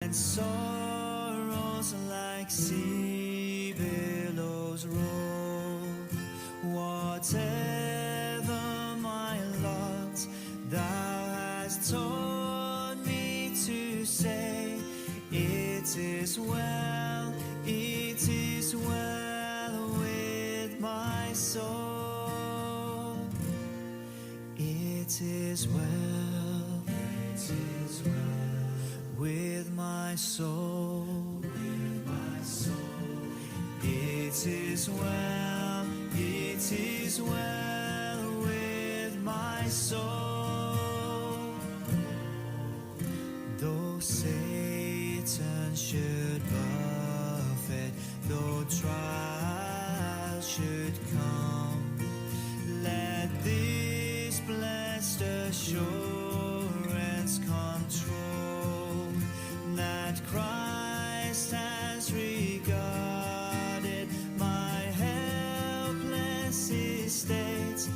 And sorrows like sea billows roll. Whatever my lot, thou hast taught me to say, it is well with my soul. It is well with my soul. It is well with my soul. Though Satan should buffet, though trials should come, let this blessed assurance control that Christ has regarded my helpless estate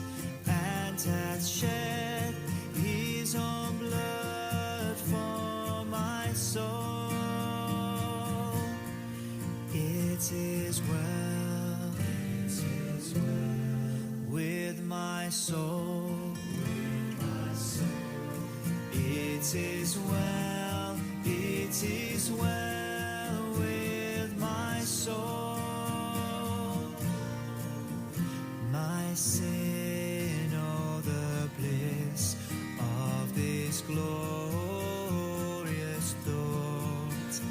and hath shed his own blood for my soul. It is well with my soul. It is well with my soul. My sin, oh, the bliss of this glorious thought.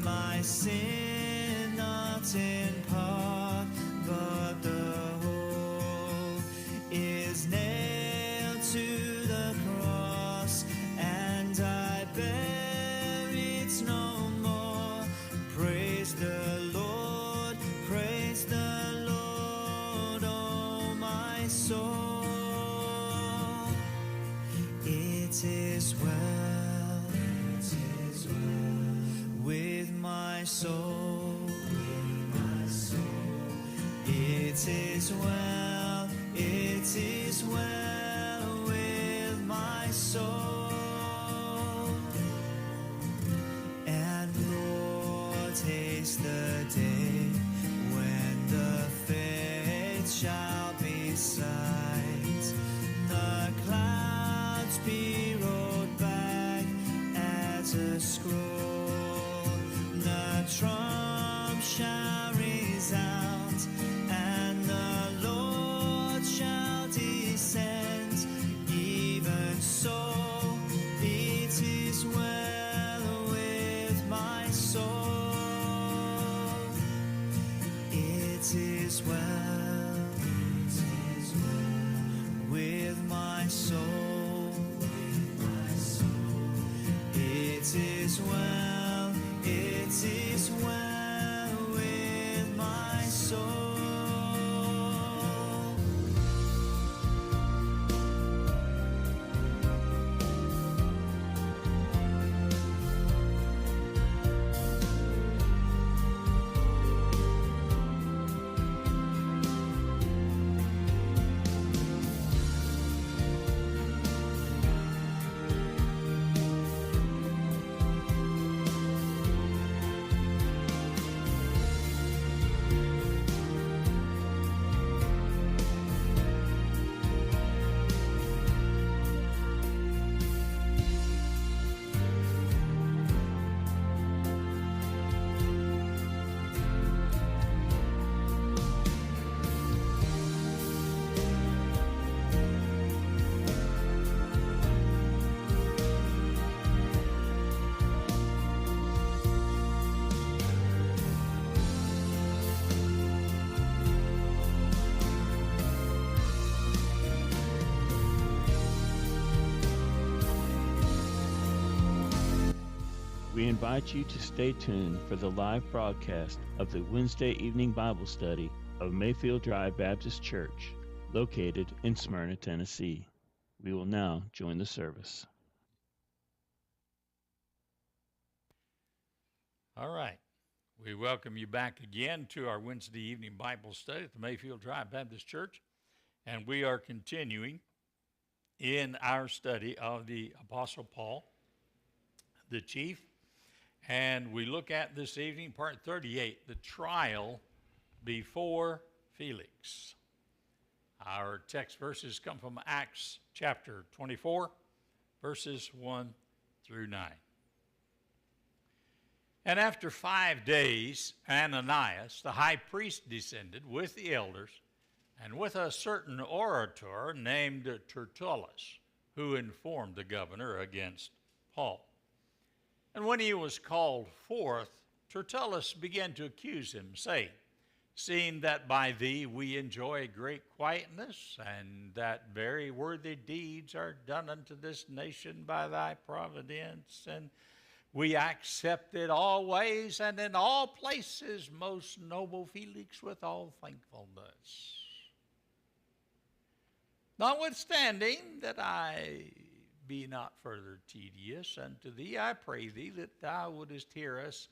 My sin, not in part, but the whole, is nailed to the cross, and I bear it no more. Praise the Lord, oh my soul. It is well with my soul. It is well with my soul. And Lord, taste the day when the faith shall be sight, the clouds be rolled back as a scroll, the trump shall resound, and the Lord shall descend. Even so, it is well with my soul. It is well with my soul. It is well with my soul. We invite you to stay tuned for the live broadcast of the Wednesday evening Bible study of Mayfield Drive Baptist Church, located in Smyrna, Tennessee. We will now join the service. All right. We welcome you back again to our Wednesday evening Bible study at the Mayfield Drive Baptist Church. And we are continuing in our study of the Apostle Paul, the chief And we look at this evening, part 38, the trial before Felix. Our text verses come from Acts chapter 24, verses 1 through 9. And after 5 days, Ananias, the high priest, descended with the elders and with a certain orator named Tertullus, who informed the governor against Paul. And when he was called forth, Tertullus began to accuse him, saying, "Seeing that by thee we enjoy great quietness, and that very worthy deeds are done unto this nation by thy providence, and we accept it always and in all places, most noble Felix, with all thankfulness. Notwithstanding that I be not further tedious unto thee, I pray thee that thou wouldest hear us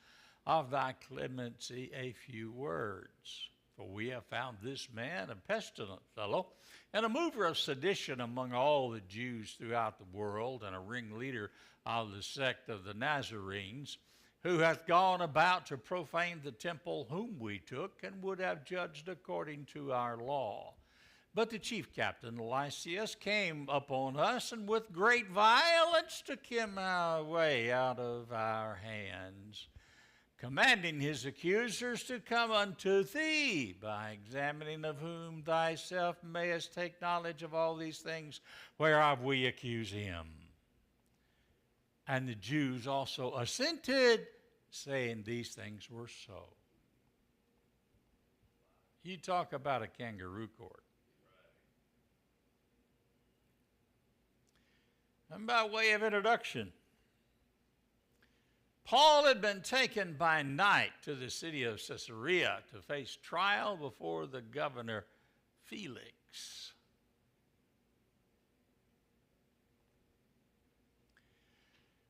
of thy clemency a few words. For we have found this man a pestilent fellow, and a mover of sedition among all the Jews throughout the world, and a ringleader of the sect of the Nazarenes, who hath gone about to profane the temple, whom we took, and would have judged according to our law. But the chief captain, Lysias, came upon us, and with great violence took him away out of our hands, commanding his accusers to come unto thee, by examining of whom thyself mayest take knowledge of all these things whereof we accuse him. And the Jews also assented, saying these things were so." You talk about a kangaroo court. And by way of introduction, Paul had been taken by night to the city of Caesarea to face trial before the governor Felix.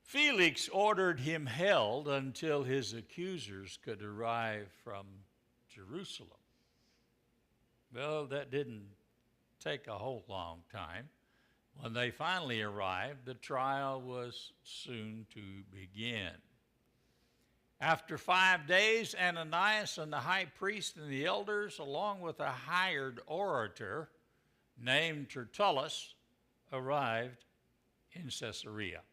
Felix ordered him held until his accusers could arrive from Jerusalem. Well, that didn't take a whole long time. When they finally arrived, the trial was soon to begin. After 5 days, Ananias and the high priest and the elders, along with a hired orator named Tertullus, arrived in Caesarea.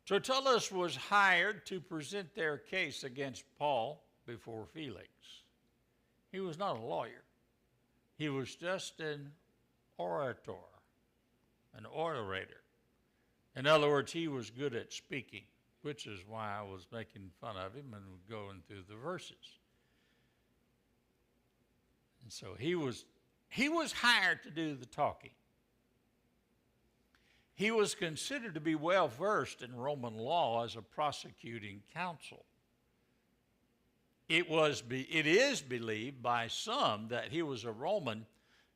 Tertullus was hired to present their case against Paul before Felix. He was not a lawyer. He was just an orator, an orator. In other words, he was good at speaking, which is why I was making fun of him and going through the verses. And so he was hired to do the talking. He was considered to be well versed in Roman law as a prosecuting counsel. It is believed by some that he was a Roman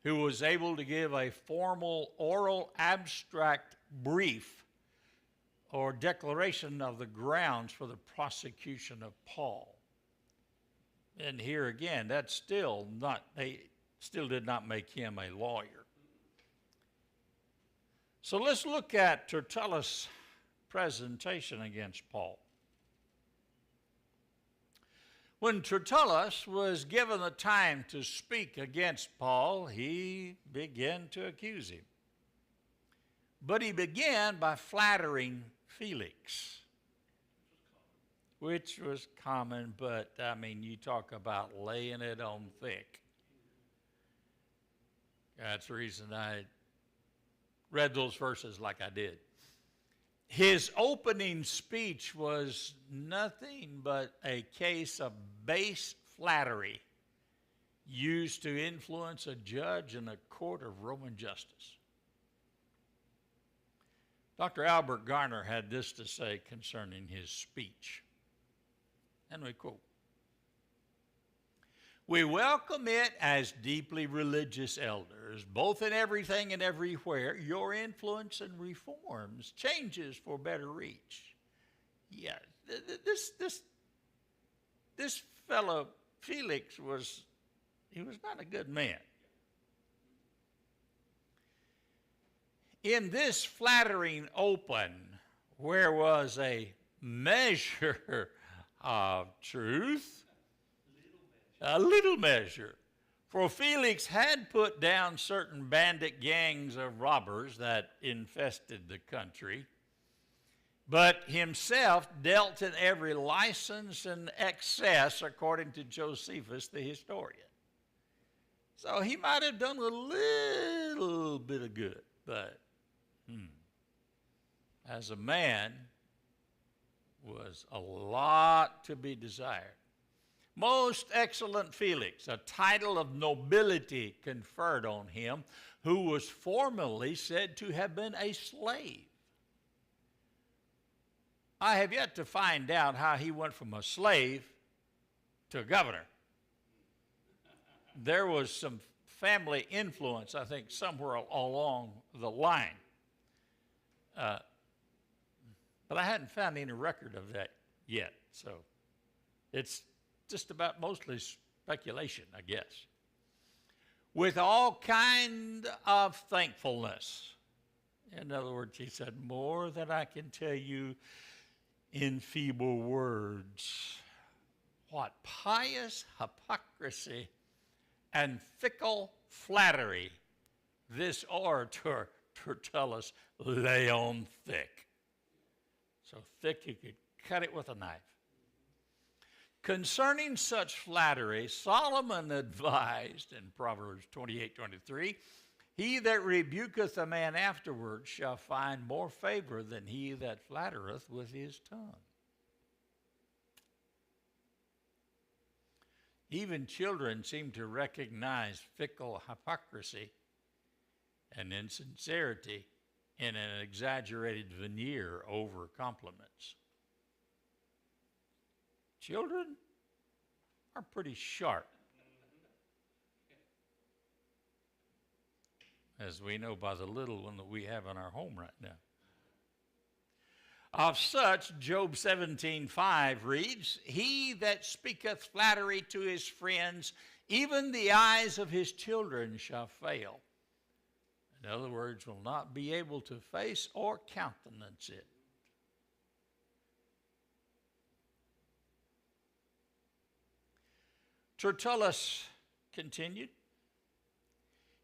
who was able to give a formal oral abstract brief or declaration of the grounds for the prosecution of Paul. And here again, they still did not make him a lawyer. So let's look at Tertullus' presentation against Paul. When Tertullus was given the time to speak against Paul, he began to accuse him. But he began by flattering Felix, which was common, but I mean, you talk about laying it on thick. That's the reason I read those verses like I did. His opening speech was nothing but a case of base flattery used to influence a judge in a court of Roman justice. Dr. Albert Garner had this to say concerning his speech, and we quote, "We welcome it as deeply religious elders, both in everything and everywhere, your influence and reforms, changes for better reach." Yeah, this fellow Felix was not a good man. In this flattering open, where was a measure of truth, a little measure. For Felix had put down certain bandit gangs of robbers that infested the country, but himself dealt in every license and excess, according to Josephus, the historian. So he might have done a little bit of good, but as a man, was a lot to be desired. Most excellent Felix, a title of nobility conferred on him, who was formerly said to have been a slave. I have yet to find out how he went from a slave to a governor. There was some family influence, I think, somewhere along the line. But I hadn't found any record of that yet, so it's just about mostly speculation, I guess. With all kind of thankfulness. In other words, he said, more than I can tell you in feeble words. What pious hypocrisy and fickle flattery this orator Tertullus lay on thick. So thick you could cut it with a knife. Concerning such flattery, Solomon advised in Proverbs 28:23, he that rebuketh a man afterward shall find more favor than he that flattereth with his tongue. Even children seem to recognize fickle hypocrisy and insincerity in an exaggerated veneer over compliments. Children are pretty sharp, as we know by the little one that we have in our home right now. Of such, Job 17:5 reads, he that speaketh flattery to his friends, even the eyes of his children shall fail. In other words, will not be able to face or countenance it. Tertullus continued,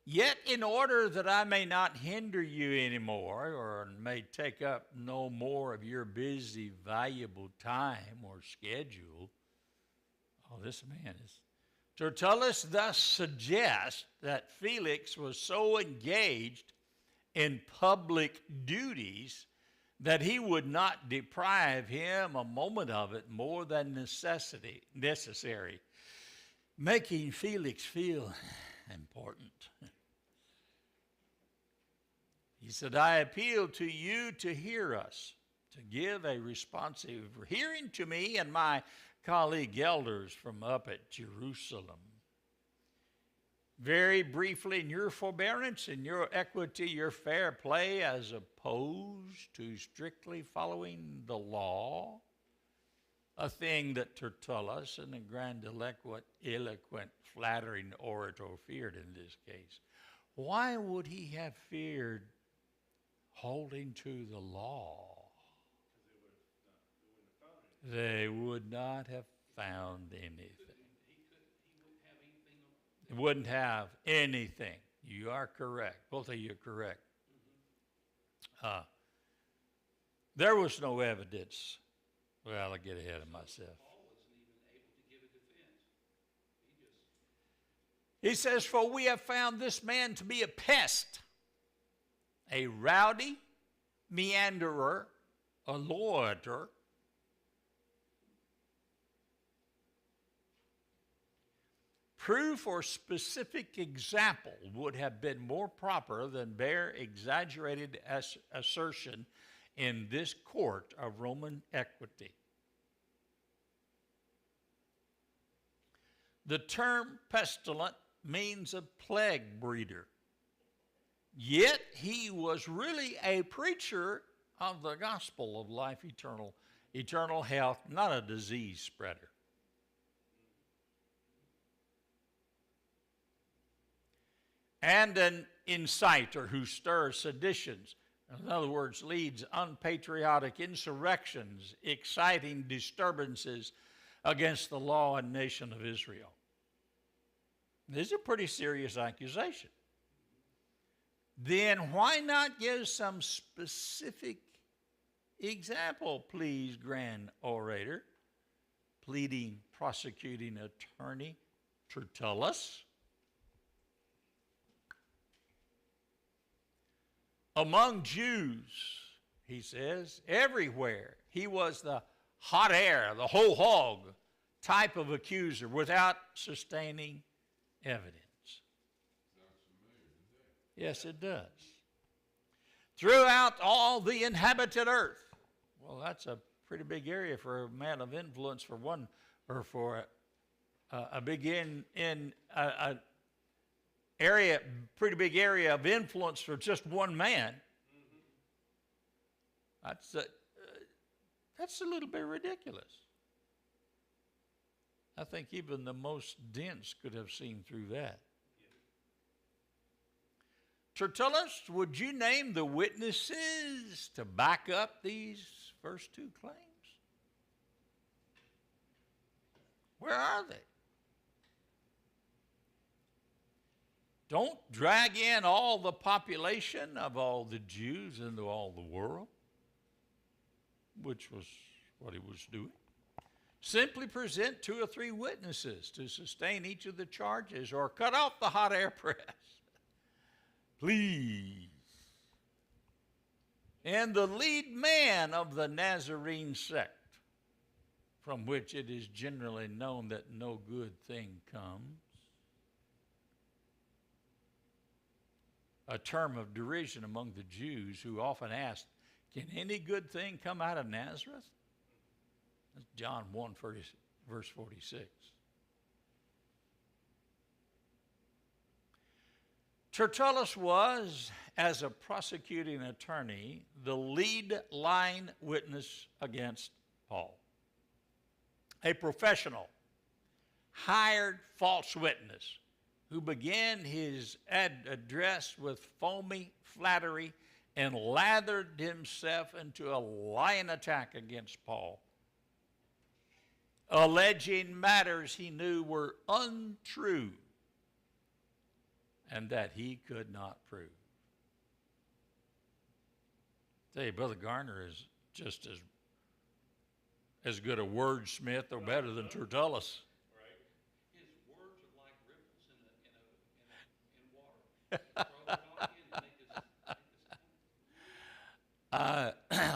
yet in order that I may not hinder you anymore, or may take up no more of your busy, valuable time or schedule. Oh, this man is. Tertullus thus suggests that Felix was so engaged in public duties that he would not deprive him a moment of it more than necessary, making Felix feel important. He said, I appeal to you to hear us, to give a responsive hearing to me and my colleague elders from up at Jerusalem. Very briefly, in your forbearance and your equity, your fair play, as opposed to strictly following the law, a thing that Tertullus and the grandiloquent, eloquent, flattering orator feared in this case. Why would he have feared holding to the law? They would not have found anything. He wouldn't have anything. You are correct. Both of you are correct. There was no evidence. Well, I get ahead of myself. He says, for we have found this man to be a pest, a rowdy meanderer, a loiterer, proof or specific example would have been more proper than bare exaggerated assertion in this court of Roman equity. The term pestilent means a plague breeder. Yet he was really a preacher of the gospel of life eternal health, not a disease spreader. and an inciter who stirs seditions. In other words, leads unpatriotic insurrections, exciting disturbances against the law and nation of Israel. This is a pretty serious accusation. Then why not give some specific example, please, grand orator, pleading prosecuting attorney Tertullus? Among Jews, he says, everywhere, he was the hot air, the whole hog type of accuser without sustaining evidence. Yes, it does. Throughout all the inhabited earth. Well, that's a pretty big area for a man of influence for one, or for a big area, pretty big area of influence for just one man. That's a little bit ridiculous. I think even the most dense could have seen through that. Tertullus, would you name the witnesses to back up these first two claims? Where are they? Don't drag in all the population of all the Jews into all the world, which was what he was doing. Simply present 2 or 3 witnesses to sustain each of the charges, or cut off the hot air press. Please. And the lead man of the Nazarene sect, from which it is generally known that no good thing comes, a term of derision among the Jews who often asked, can any good thing come out of Nazareth? That's John 1, verse 46. Tertullus was, as a prosecuting attorney, the lead line witness against Paul. A professional, hired false witness who began his address with foamy flattery and lathered himself into a lying attack against Paul, alleging matters he knew were untrue and that he could not prove. I tell you, Brother Garner is just as good a wordsmith or better than Tertullus. Right. His words are like ripples in water. Throw it on in and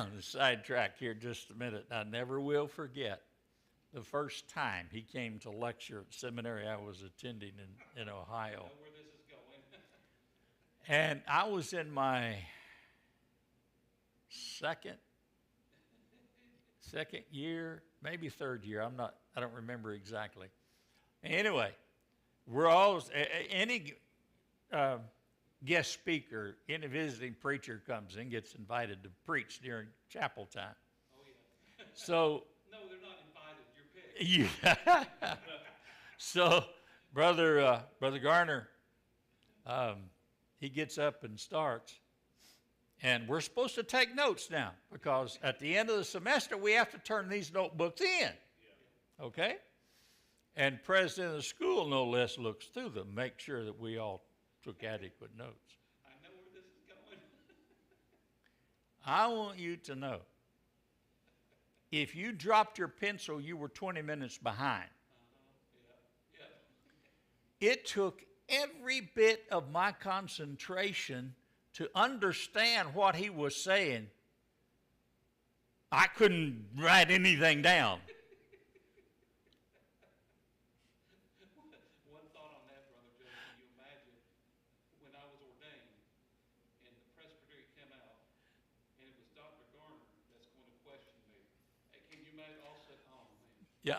make this Sidetrack here just a minute. I never will forget the first time he came to lecture at seminary I was attending in Ohio. I know where this is going. And I was in my second year, maybe third year. I don't remember exactly. Anyway, we're always, any guest speaker, any visiting preacher comes in, gets invited to preach during chapel time. Oh, yeah. So, no, they're not invited. You're picked. yeah. So, Brother Garner, he gets up and starts. And we're supposed to take notes now, because at the end of the semester, we have to turn these notebooks in. Okay? And president of the school, no less, looks through them, make sure that we all took adequate notes. I know where this is going. I want you to know, if you dropped your pencil, you were 20 minutes behind. Yeah. It took every bit of my concentration to understand what he was saying. I couldn't write anything down. One thought on that, Brother Joe, can you imagine when I was ordained and the presbytery came out and it was Dr. Garner that's going to question me. Hey, can you imagine all said, oh, man. Yeah,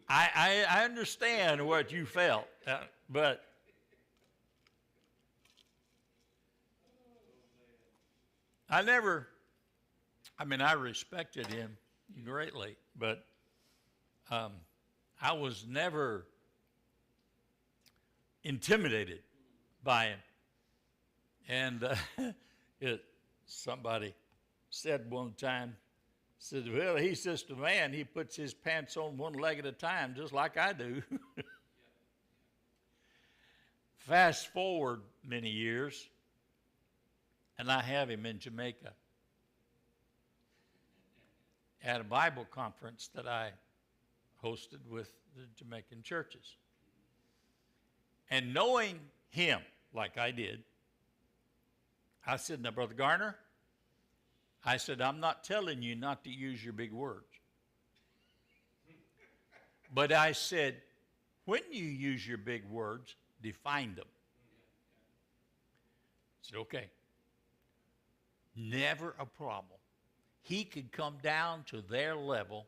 I understand what you felt, but I respected him greatly, but I was never intimidated by him. And somebody said one time, said, well, he's just a man. He puts his pants on one leg at a time, just like I do. Fast forward many years, and I have him in Jamaica at a Bible conference that I hosted with the Jamaican churches. And knowing him like I did, I said, now, Brother Garner, I said, I'm not telling you not to use your big words. But I said, when you use your big words, define them. I said, okay. Never a problem. He could come down to their level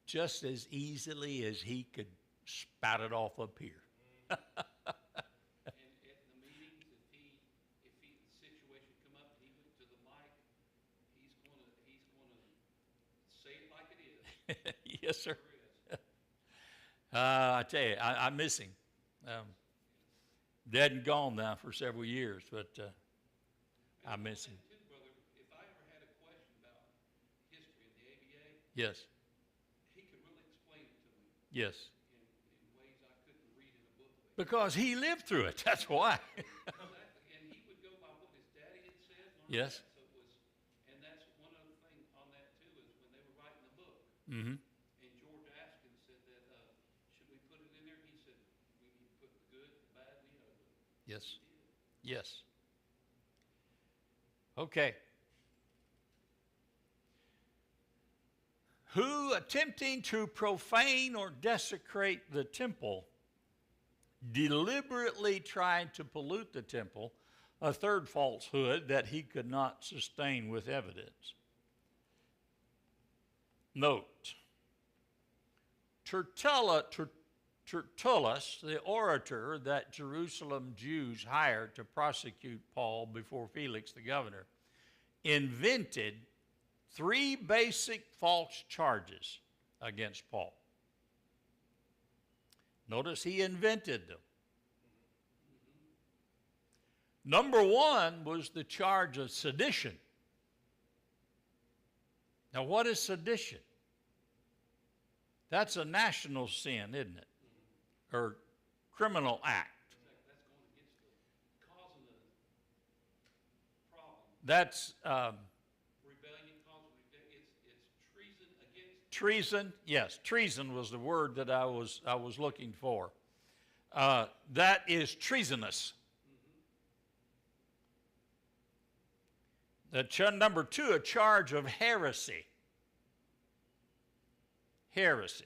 just as easily as he could spout it off up here. And at the meetings, if the situation come up and he went to the mic, he's gonna say it like it is. Yes, sir. I tell you, I miss him. Dead and gone now for several years, but I miss him. Too, brother, if I ever had a question about history in the ABA, Yes, he could really explain it to me yes. in ways I couldn't read in a booklet. Because he lived through it. That's why. Exactly, and he would go by what his daddy had said. And all Yes. that. So it was, and that's one other thing on that too is when they were writing the book, Mm-hmm. and George Askins said that should we put it in there? He said we need to put the good, the bad, and the ugly. Yes. Yes. Okay. Who, attempting to profane or desecrate the temple, deliberately tried to pollute the temple, a third falsehood that he could not sustain with evidence. Note, Tertullus, the orator that Jerusalem Jews hired to prosecute Paul before Felix the governor, invented 3 basic false charges against Paul. Notice he invented them. Number 1 was the charge of sedition. Now, what is sedition? That's a national sin, isn't it? Or criminal act. That's going against the causing the problem. That's Rebellion causing it's treason against. treason. Yes, treason was the word that I was looking for. That is treasonous. Number 2, a charge of heresy. Heresy.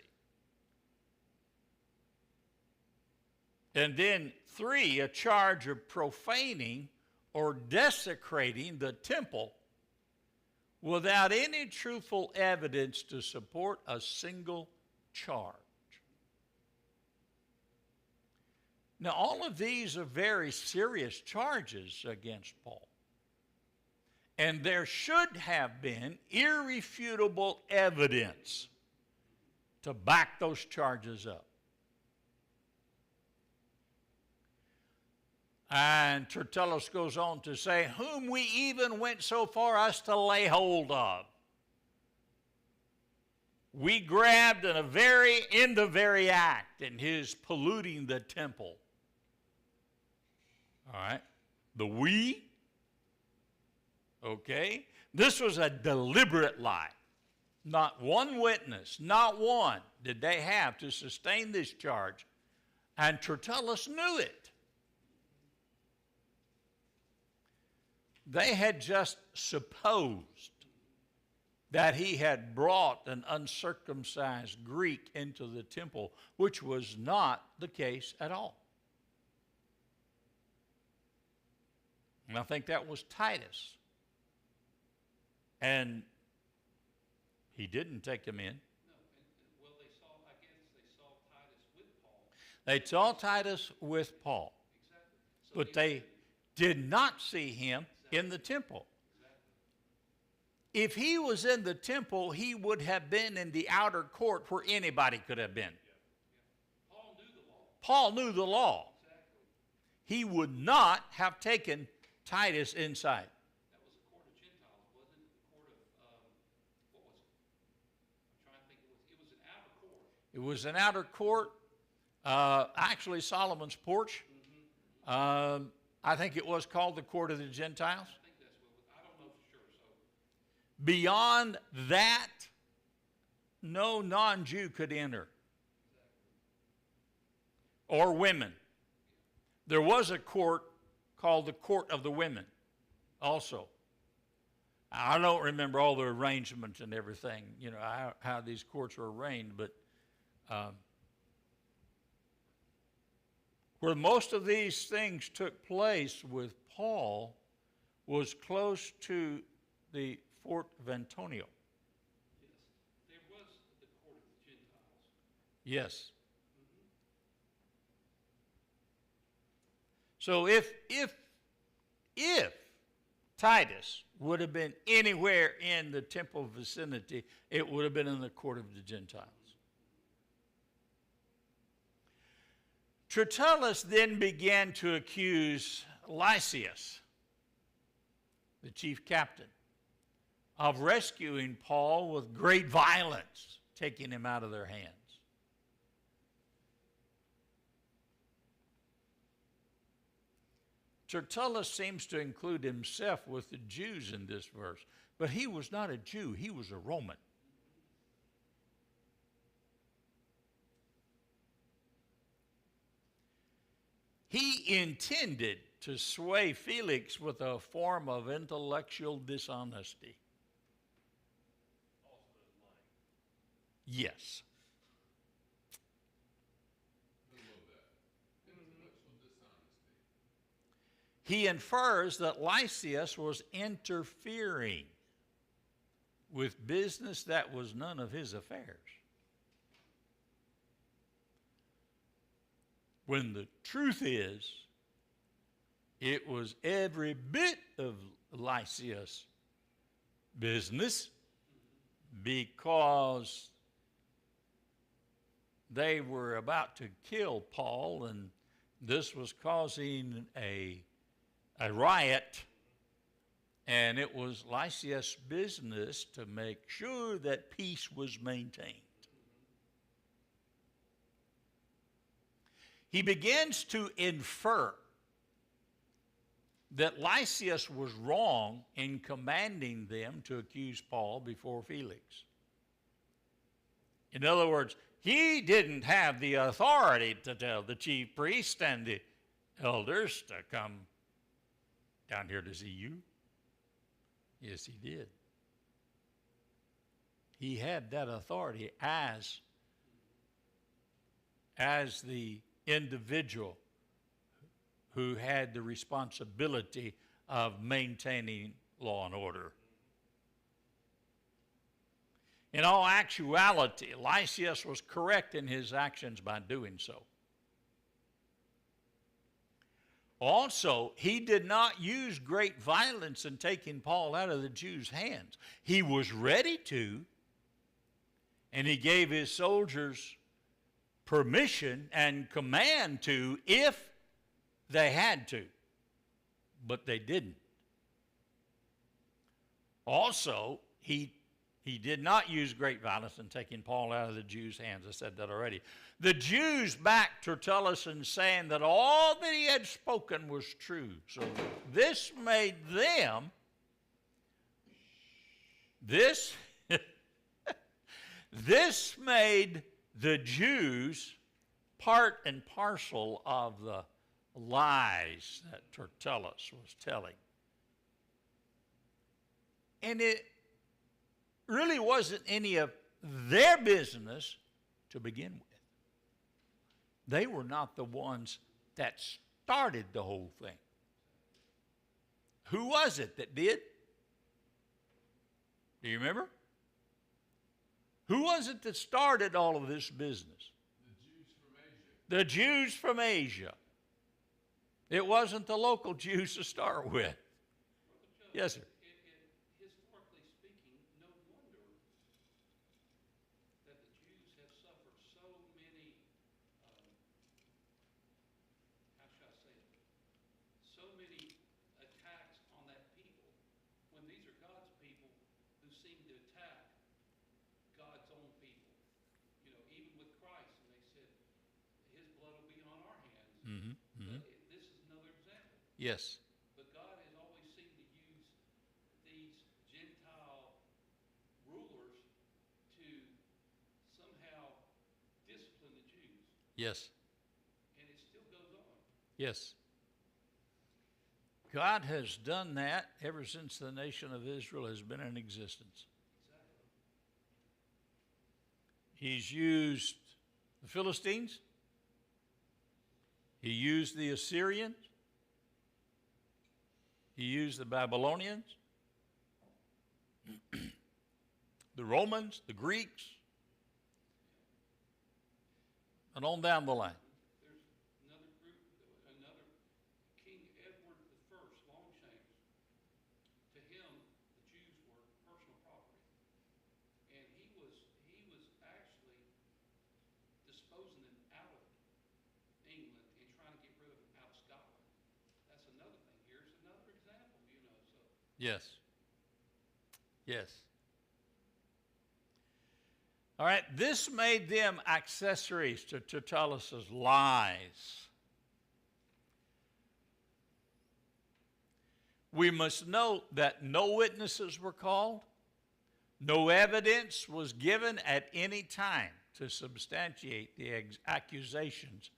And then 3, a charge of profaning or desecrating the temple without any truthful evidence to support a single charge. Now, all of these are very serious charges against Paul. And there should have been irrefutable evidence to back those charges up. And Tertullus goes on to say, whom we even went so far as to lay hold of. We grabbed in the very act in his polluting the temple. All right? The we. Okay? This was a deliberate lie. Not one witness, not one did they have to sustain this charge. And Tertullus knew it. They had just supposed that he had brought an uncircumcised Greek into the temple, which was not the case at all. And I think that was Titus. And he didn't take him in. No, well, they saw Titus with Paul. They saw Titus with Paul. Exactly. So But they did not see him in the temple. Exactly. If he was in the temple, he would have been in the outer court where anybody could have been. Paul knew the law. Paul knew the law. Exactly. he would not have taken Titus inside. That was a court of Gentiles, wasn't it? The court of, what was it? I'm trying to think. It was an outer court. It was an outer court, actually Solomon's porch. I think it was called the court of the Gentiles. I think that's what it was. I don't know for sure. So Beyond that, no non-Jew could enter. Or women. There was a court called the court of the women also. I don't remember all the arrangements and everything, how these courts were arranged, but where most of these things took place with Paul was close to the Fort of Antonio. yes, there was the court of the Gentiles. Yes. So if Titus would have been anywhere in the temple vicinity, it would have been in the court of the Gentiles. Tertullus then began to accuse Lysias, the chief captain, of rescuing Paul with great violence, taking him out of their hands. Tertullus seems to include himself with the Jews in this verse, but he was not a Jew, he was a Roman. He intended to sway Felix with a form of intellectual dishonesty. Yes. He infers that Lysias was interfering with business that was none of his affairs, when the truth is, it was every bit of Lysias' business, because they were about to kill Paul, and this was causing a riot, and it was Lysias' business to make sure that peace was maintained. He begins to infer that Lysias was wrong in commanding them to accuse Paul before Felix. In other words, he didn't have the authority to tell the chief priest and the elders to come down here to see you. Yes, he did. He had that authority as the individual who had the responsibility of maintaining law and order. In all actuality, Lysias was correct in his actions by doing so. Also, he did not use great violence in taking Paul out of the Jews' hands. He was ready to, and he gave his soldiers permission and command to if they had to, but they didn't. Also, he did not use great violence in taking Paul out of the Jews' hands. I said that already. The Jews backed Tertullus in saying that all that he had spoken was true. So this made them, this made the Jews part and parcel of the lies that Tertullus was telling. And it really wasn't any of their business to begin with. They were not the ones that started the whole thing. Who was it that did? Do you remember? Who was it that started all of this business? The Jews from Asia. It wasn't the local Jews to start with. Yes, sir. Historically speaking, no wonder that the Jews have suffered so many, how shall I say it, Christ, and they said, his blood will be on our hands. Mm-hmm. Mm-hmm. But this is another example. Yes. But God has always seemed to use these Gentile rulers to somehow discipline the Jews. Yes. And it still goes on. Yes. God has done that ever since the nation of Israel has been in existence. Exactly. He's used the Philistines. He used the Assyrians. He used the Babylonians, the Romans, the Greeks, and on down the line. There's another group, another King Edward I, Longshanks. To him, the Jews were personal property. And he was actually disposing them out of England and trying to get rid of them out of Scotland. That's another thing. Here's another example, so. Yes. Yes. All right, this made them accessories to Tertullus' lies. We must note that no witnesses were called, no evidence was given at any time to substantiate the accusations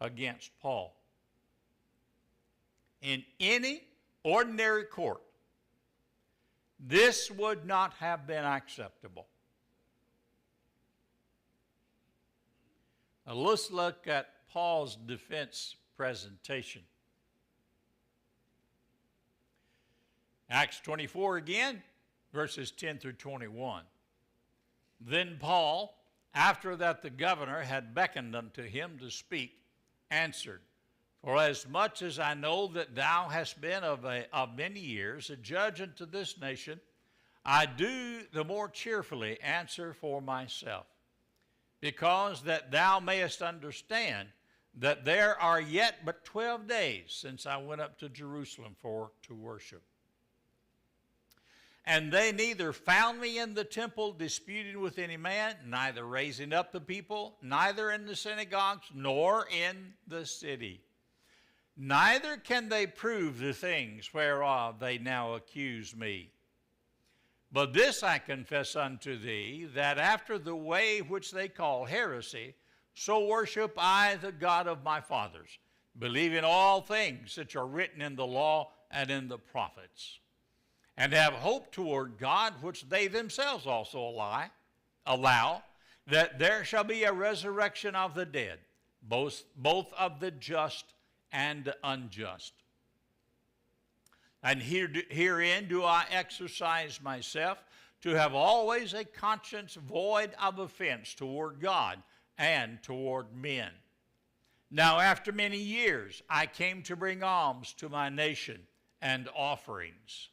against Paul. In any ordinary court, this would not have been acceptable. Now let's look at Paul's defense presentation. Acts 24 again, verses 10 through 21. Then Paul, after that the governor had beckoned unto him to speak, answered, For as much as I know that thou hast been of many years a judge unto this nation, I do the more cheerfully answer for myself, because that thou mayest understand that there are yet but 12 days since I went up to Jerusalem to worship. And they neither found me in the temple disputing with any man, neither raising up the people, neither in the synagogues, nor in the city. Neither can they prove the things whereof they now accuse me. But this I confess unto thee, that after the way which they call heresy, so worship I the God of my fathers, believing all things which are written in the law and in the prophets, and have hope toward God, which they themselves also allow, that there shall be a resurrection of the dead, both of the just and unjust. And herein do I exercise myself to have always a conscience void of offense toward God and toward men. Now after many years I came to bring alms to my nation and offerings,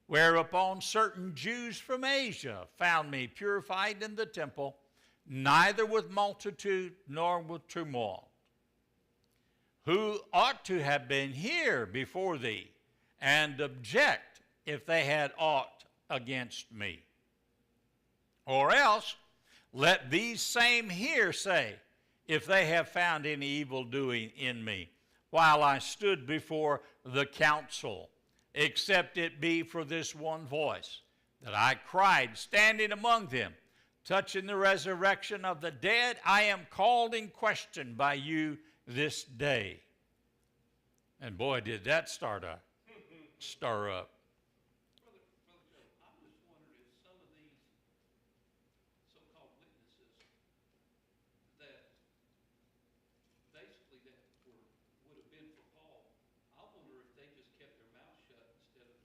whereupon certain Jews from Asia found me purified in the temple, neither with multitude nor with tumult, who ought to have been here before thee, and object if they had aught against me. Or else, let these same here say, if they have found any evil doing in me, while I stood before the council, except it be for this one voice, that I cried, standing among them, touching the resurrection of the dead, I am called in question by you this day. And boy, did that stir up. Brother Joe, I'm just wondering if some of these so-called witnesses that basically would have been for Paul, I wonder if they just kept their mouth shut instead of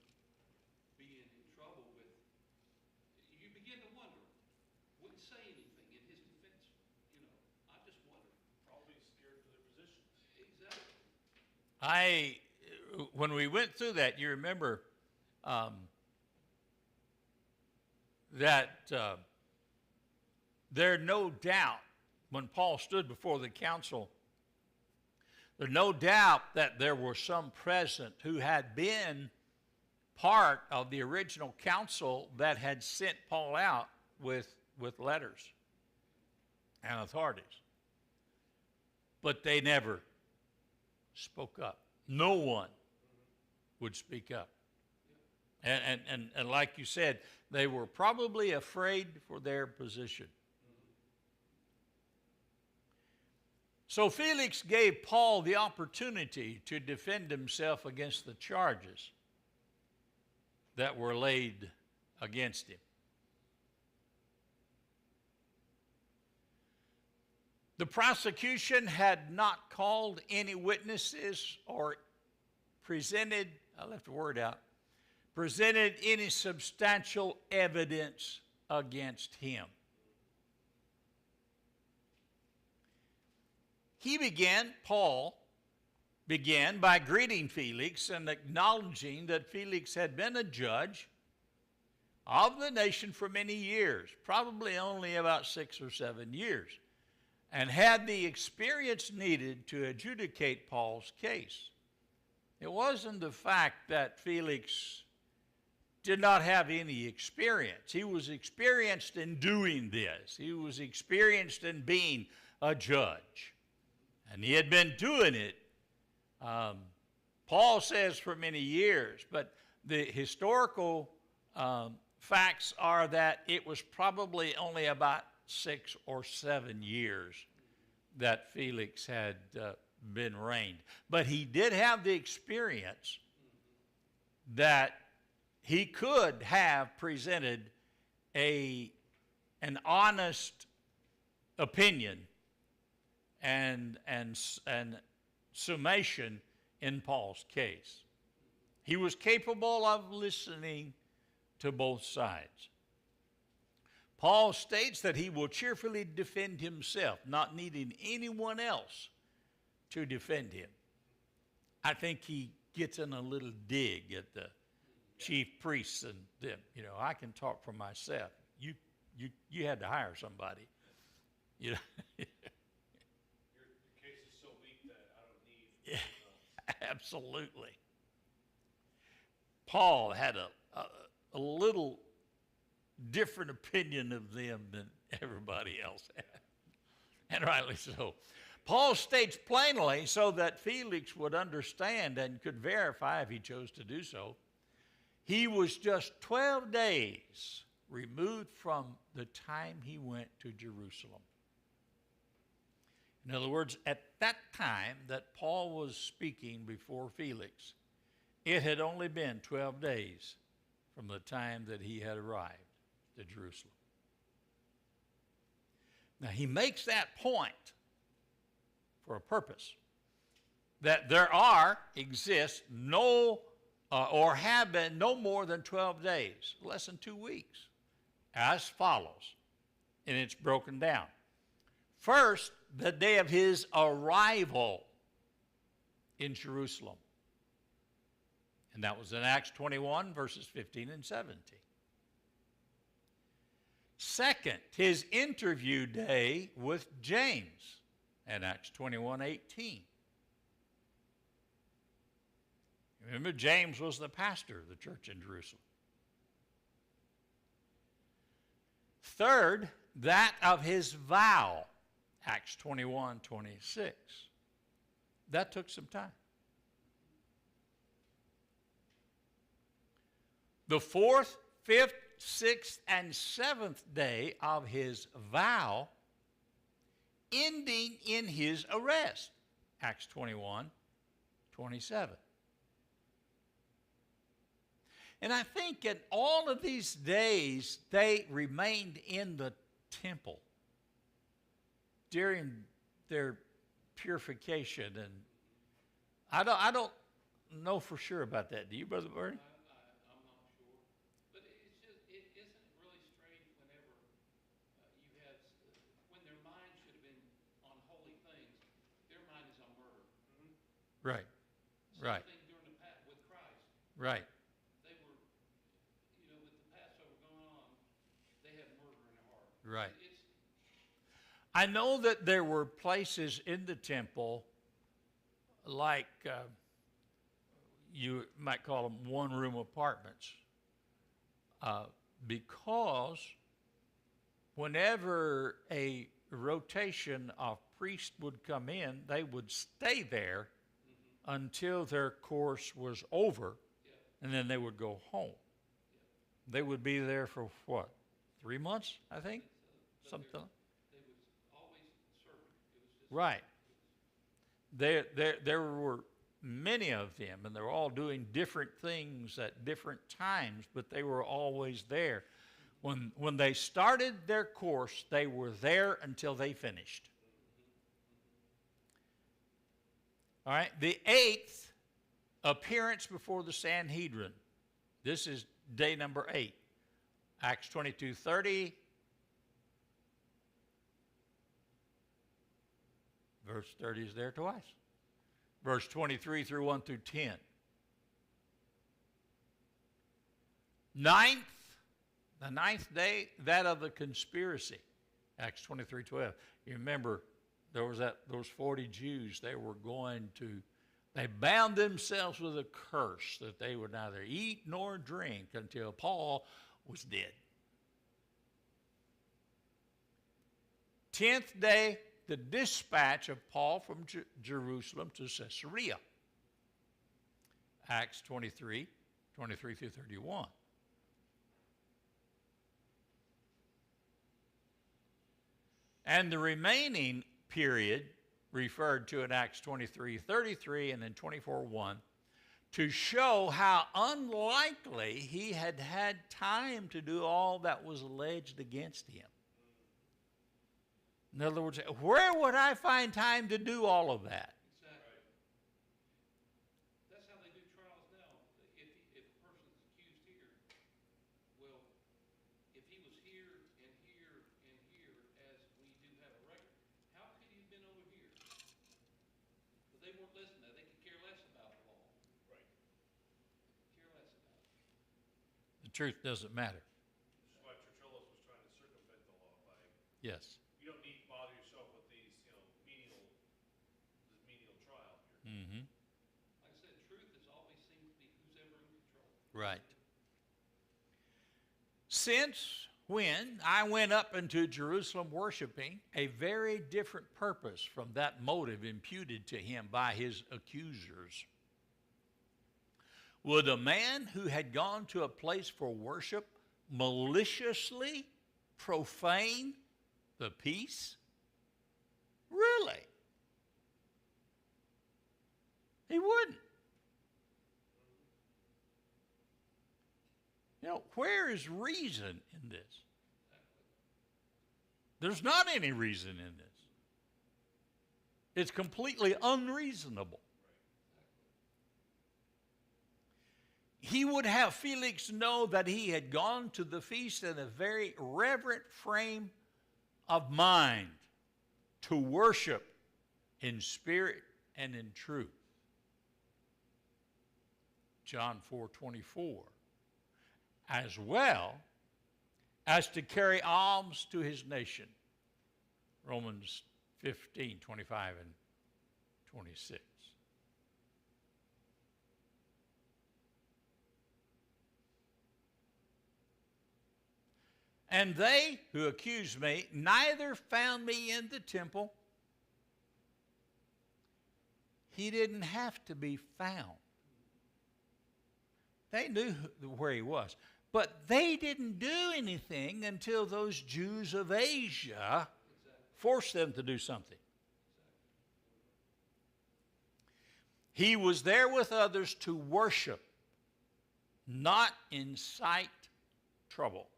being in trouble with. You begin to wonder, wouldn't say anything in his defense. I just wonder. Probably scared for their position. Exactly. When we went through that, you remember that there's no doubt when Paul stood before the council, there's no doubt that there were some present who had been part of the original council that had sent Paul out with letters. and authorities. But they never spoke up. No one would speak up. And like you said, they were probably afraid for their position. So Felix gave Paul the opportunity to defend himself against the charges that were laid against him. The prosecution had not called any witnesses or presented, I left the word out, presented any substantial evidence against him. Paul began by greeting Felix and acknowledging that Felix had been a judge of the nation for many years, probably only about 6 or 7 years, and had the experience needed to adjudicate Paul's case. It wasn't the fact that Felix did not have any experience. He was experienced in doing this. He was experienced in being a judge. And he had been doing it, Paul says, for many years. But the historical facts are that it was probably only about 6 or 7 years that Felix had been reigned. But he did have the experience that he could have presented an honest opinion and summation in Paul's case. He was capable of listening to both sides. Paul states that he will cheerfully defend himself, not needing anyone else to defend him. I think he gets in a little dig at the chief priests and them. I can talk for myself. You had to hire somebody. Your case is so weak that I don't need anyone else. Absolutely. Paul had a little different opinion of them than everybody else had, and rightly so. Paul states plainly so that Felix would understand and could verify if he chose to do so. He was just 12 days removed from the time he went to Jerusalem. In other words, at that time that Paul was speaking before Felix, it had only been 12 days from the time that he had arrived to Jerusalem. Now, he makes that point for a purpose, that there exists no, or have been no more than 12 days, less than 2 weeks, as follows, and it's broken down. First, the day of his arrival in Jerusalem. And that was in Acts 21, verses 15 and 17. Second, his interview day with James in Acts 21:18. Remember, James was the pastor of the church in Jerusalem. Third, that of his vow, Acts 21:26. That took some time. The fourth, fifth, sixth, and seventh day of his vow, ending in his arrest, Acts 21:27. And I think in all of these days, they remained in the temple during their purification. And I don't know for sure about that. Do you, Brother Bernie? I'm not sure. But isn't it really strange whenever you have, when their mind should have been on holy things, their mind is on murder. Right. Right. Same thing during the with Christ. Right. They were, with the Passover going on, they had murder in their heart. Right. I know that there were places in the temple like you might call them one-room apartments, because whenever a rotation of priests would come in, they would stay there until their course was over, and then they would go home. They would be there for what, 3 months, I think? Something. They was always serving. It was just Right. There were many of them, and they were all doing different things at different times, but they were always there. When they started their course, they were there until they finished. All right, the 8th appearance before the Sanhedrin. This is day number 8. Acts 22:30. Verse 30 is there twice. Verse 23 through 1 through 10. 9th, the 9th day, that of the conspiracy. Acts 23:12. You remember there was those 40 Jews, they bound themselves with a curse that they would neither eat nor drink until Paul was dead. 10th day, the dispatch of Paul from Jerusalem to Caesarea. Acts 23 through 31. And the remaining period referred to in Acts 23:33 and then 24:1 to show how unlikely he had had time to do all that was alleged against him. In other words, where would I find time to do all of that? exactly. That's how they do trials now. If a person's accused here, well, if he was here and here and here, as we do have a record, how could he have been over here? But they weren't listening. They could care less about the law. Right. Care less about it. The truth doesn't matter. This is why Tertullus was trying to circumvent the law by, Yes. you don't need to bother yourself with these, this menial trial here. Mm-hmm. Like I said, truth is always seems to be who's ever in control. Right. Since when I went up into Jerusalem worshiping a very different purpose from that motive imputed to him by his accusers. Would a man who had gone to a place for worship maliciously profane the peace? Really? He wouldn't. You know, where is reason in this? There's not any reason in this. It's completely unreasonable. He would have Felix know that he had gone to the feast in a very reverent frame of mind to worship in spirit and in truth. John 4:24. As well as to carry alms to his nation. Romans 15:25 and 26. And they who accused me neither found me in the temple. He didn't have to be found. They knew where he was. But they didn't do anything until those Jews of Asia forced them to do something. He was there with others to worship, not incite trouble.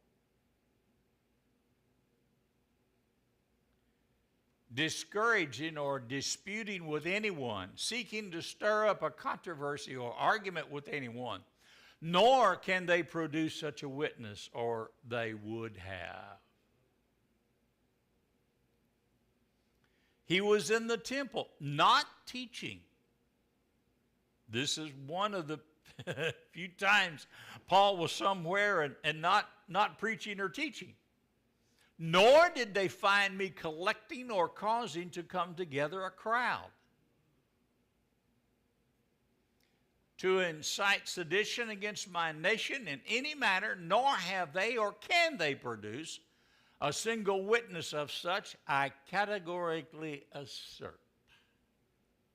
Discouraging or disputing with anyone, seeking to stir up a controversy or argument with anyone, nor can they produce such a witness, or they would have. He was in the temple, not teaching. This is one of the few times Paul was somewhere and not preaching or teaching. Nor did they find me collecting or causing to come together a crowd to incite sedition against my nation in any manner, nor have they or can they produce a single witness of such, I categorically assert.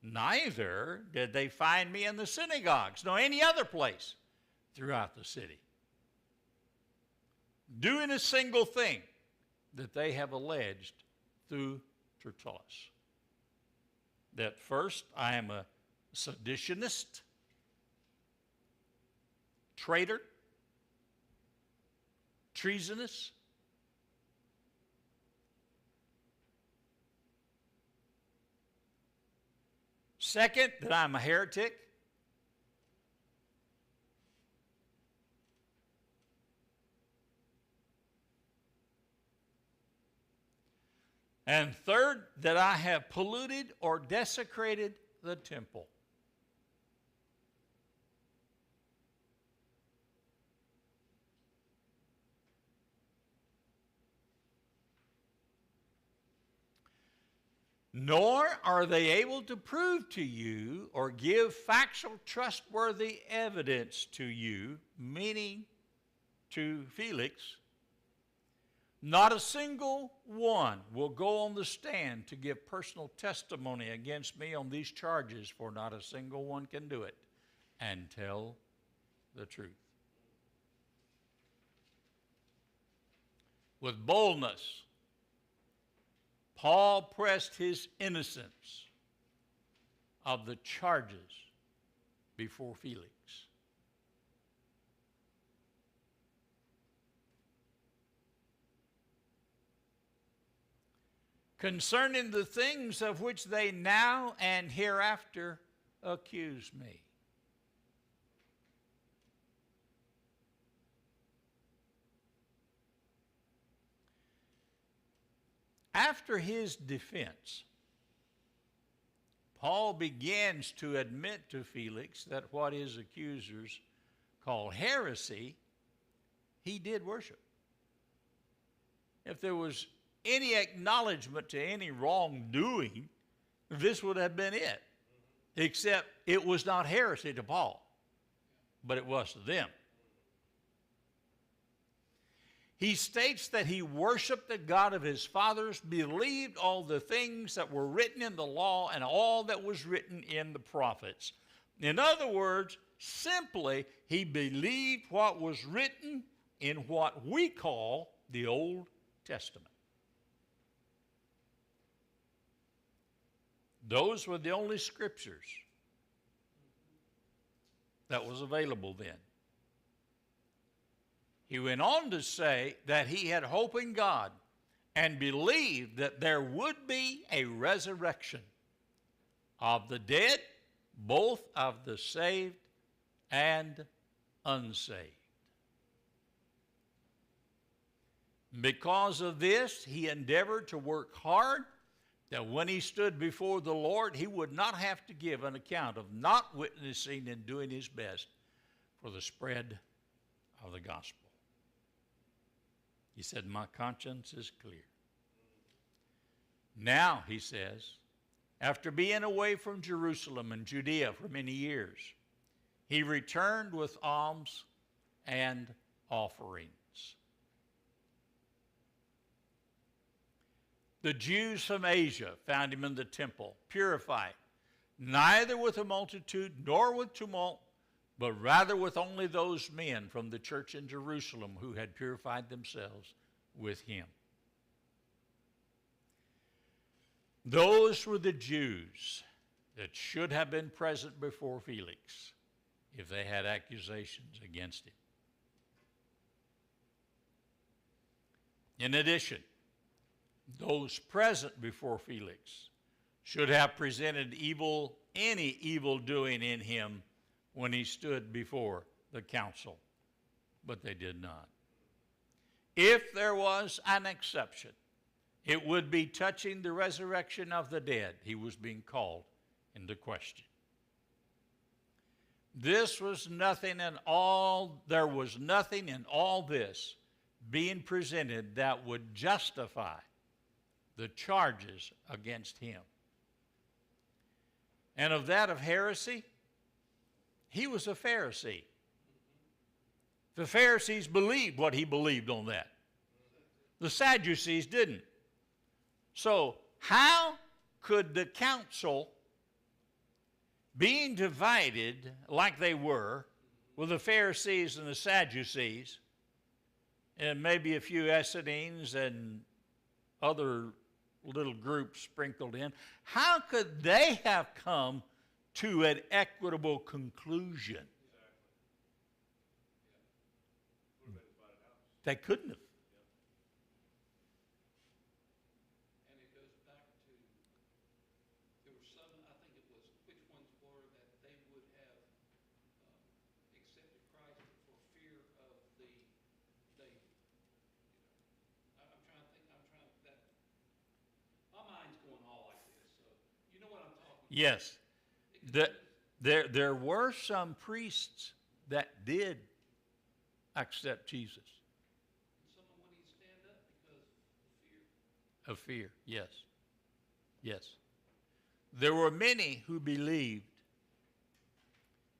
Neither did they find me in the synagogues, nor any other place throughout the city, doing a single thing that they have alleged through Tertullus. That first, I am a seditionist, traitor, treasonous, second, that I'm a heretic. And third, that I have polluted or desecrated the temple. Nor are they able to prove to you or give factual, trustworthy evidence to you, meaning to Felix. Not a single one will go on the stand to give personal testimony against me on these charges, for not a single one can do it and tell the truth. With boldness, Paul pressed his innocence of the charges before Felix. Concerning the things of which they now and hereafter accuse me. After his defense, Paul begins to admit to Felix that what his accusers call heresy, he did worship. If there was any acknowledgement to any wrongdoing, this would have been it. Except it was not heresy to Paul, but it was to them. He states that he worshiped the God of his fathers, believed all the things that were written in the law and all that was written in the prophets. In other words, simply, he believed what was written in what we call the Old Testament. Those were the only scriptures that was available then. He went on to say that he had hope in God and believed that there would be a resurrection of the dead, both of the saved and unsaved. Because of this, he endeavored to work hard, that when he stood before the Lord, he would not have to give an account of not witnessing and doing his best for the spread of the gospel. He said, my conscience is clear. Now, he says, after being away from Jerusalem and Judea for many years, he returned with alms and offerings. The Jews from Asia found him in the temple, purified, neither with a multitude nor with tumult, but rather with only those men from the church in Jerusalem who had purified themselves with him. Those were the Jews that should have been present before Felix if they had accusations against him. In addition, those present before Felix should have presented any evil doing in him when he stood before the council, but they did not. If there was an exception, it would be touching the resurrection of the dead. He was being called into question. There was nothing in all this being presented that would justify the charges against him. And of that of heresy, he was a Pharisee. The Pharisees believed what he believed on that. The Sadducees didn't. So how could the council, being divided like they were, with the Pharisees and the Sadducees, and maybe a few Essenes and other little groups sprinkled in, how could they have come to an equitable conclusion? They couldn't have. And it goes back to, there were some, I think it was, which ones were that they would have accepted Christ for fear of they, I'm trying to think, my mind's going all like this, so you know what I'm talking about. Yes. There were some priests that did accept Jesus. And someone wouldn't even stand up because of fear. Of fear, yes. Yes. There were many who believed,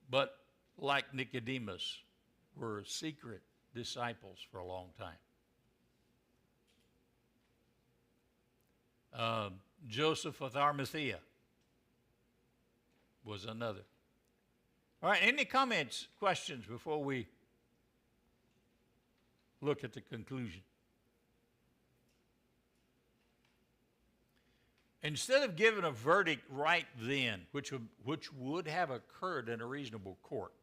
but like Nicodemus, were secret disciples for a long time. Joseph of Arimathea was another. All right, any comments, questions before we look at the conclusion? Instead of giving a verdict right then, which would have occurred in a reasonable court,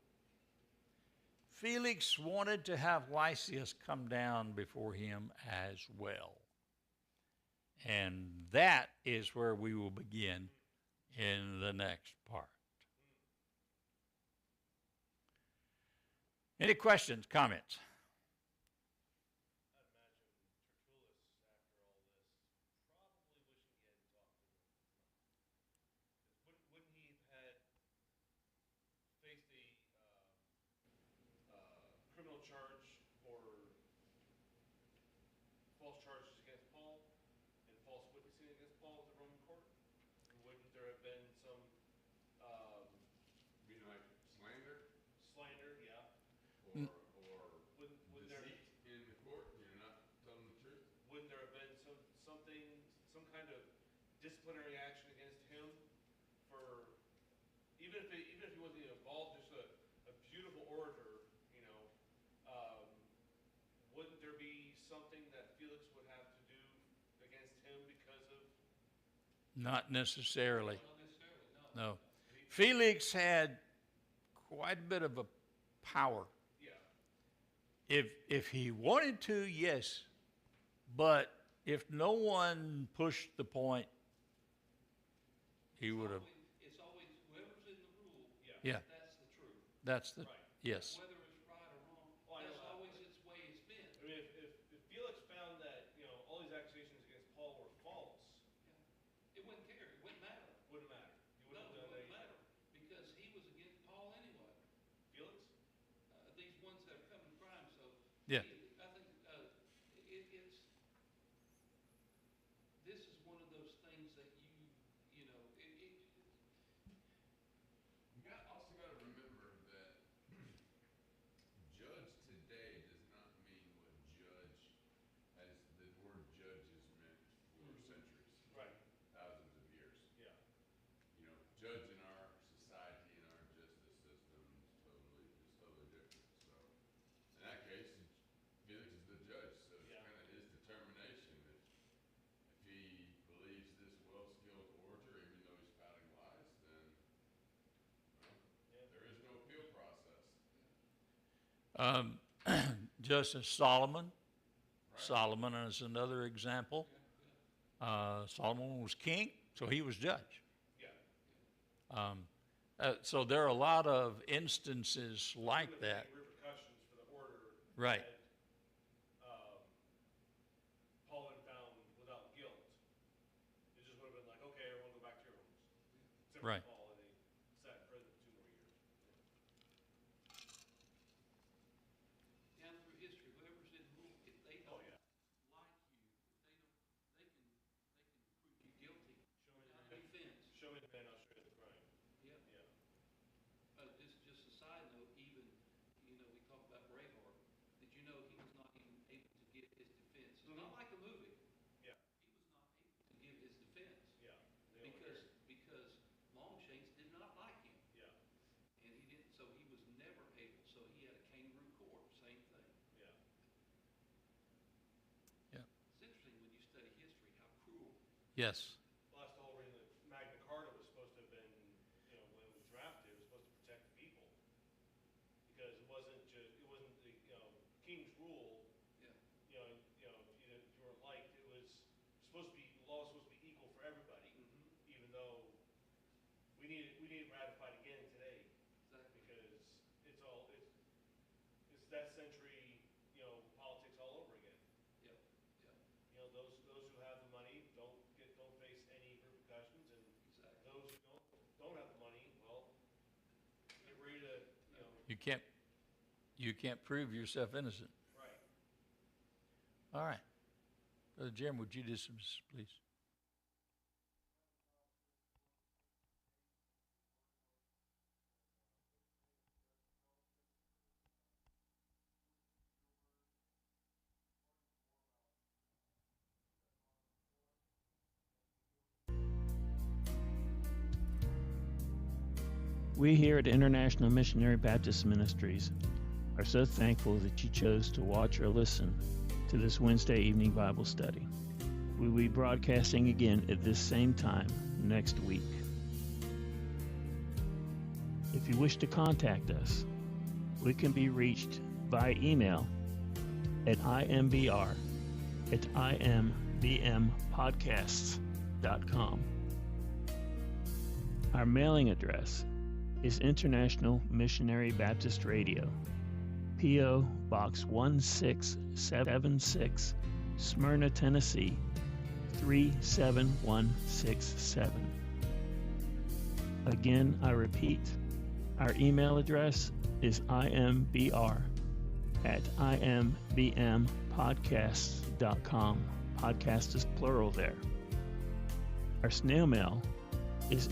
Felix wanted to have Lysias come down before him as well. And that is where we will begin in the next part. Any questions, comments? Criminal charge or false charges against Paul and false witnessing against Paul with the Roman court? Wouldn't there have been some You mean like slander slander? Yeah. or Wouldn't there deceit in the court? You're not telling the truth? wouldn't there have been some kind of disciplinary action against him for even if he wasn't even involved, just a beautiful orator, you know? Wouldn't there be something that Felix would have to do against him because of? Not necessarily. Not necessarily, no. No. Felix had quite a bit of a power. Yeah. If he wanted to, yes. But if no one pushed the point, he would have. It's always whoever's in the rule, Yeah, that's the truth. that's the, Right. yes. Whether it's right or wrong, Oh, I know that's that. always its way it's been. I mean, if Felix found that, you know, all these accusations against Paul were false, It wouldn't care, it wouldn't matter. wouldn't matter. He No, wouldn't have it done wouldn't anything. matter, because he was against Paul anyway. Felix? These ones that are coming crime, so. Yeah. I think, this is one of those things that you know, You also got to remember that judge today does not mean what judge, as the word judge is meant for centuries, Right. thousands of years. Yeah. You know, judge in our society and our justice system is totally different. So in that case, Felix is the judge. So it's Yeah. kind of his determination. If he believes this well-skilled orator, even though he's spouting lies, then well, there is no appeal process. Justice Solomon. Solomon is another example. Solomon was king, so he was judge. Yeah. So there are a lot of instances like Wouldn't have that. any repercussions for the orator. Right. Had, Paul been found without guilt. It just would have been like, okay, everyone go back to your homes. Except Right. for Paul, and he sat in prison for 2 more years. down through history, whoever's in rule, if they Oh, don't yeah. like you, they can prove you guilty without defense. Show me the man, I'll show you the crime. Yep. Yeah. Just a side note, even, you know, we talk about Braveheart. Did you know he was not even able to get his defense? It's not like the Yes. Well, that's the whole reason that Magna Carta was supposed to have been, when it was drafted, it was supposed to protect the people. Because it wasn't the, king's rule, Yeah. if you weren't liked, it was supposed to be, the law was supposed to be equal for everybody, even though we need it ratified again today. Exactly. Because it's that century, politics all over again. Yep. Yep. Those who have the money don't face any repercussions, and Exactly. those who don't have the money, well, get ready to, You can't prove yourself innocent. right. All right. Brother Jim, would you dismiss, please? We here at International Missionary Baptist Ministries are so thankful that you chose to watch or listen to this Wednesday evening Bible study. We will be broadcasting again at this same time next week. If you wish to contact us, we can be reached by email at imbr@imbmpodcasts.com. Our mailing address is International Missionary Baptist Radio, P.O. Box 1676, Smyrna, Tennessee 37167. Again, I repeat, our email address is imbr@imbmpodcasts.com. Podcast is plural there. Our snail mail is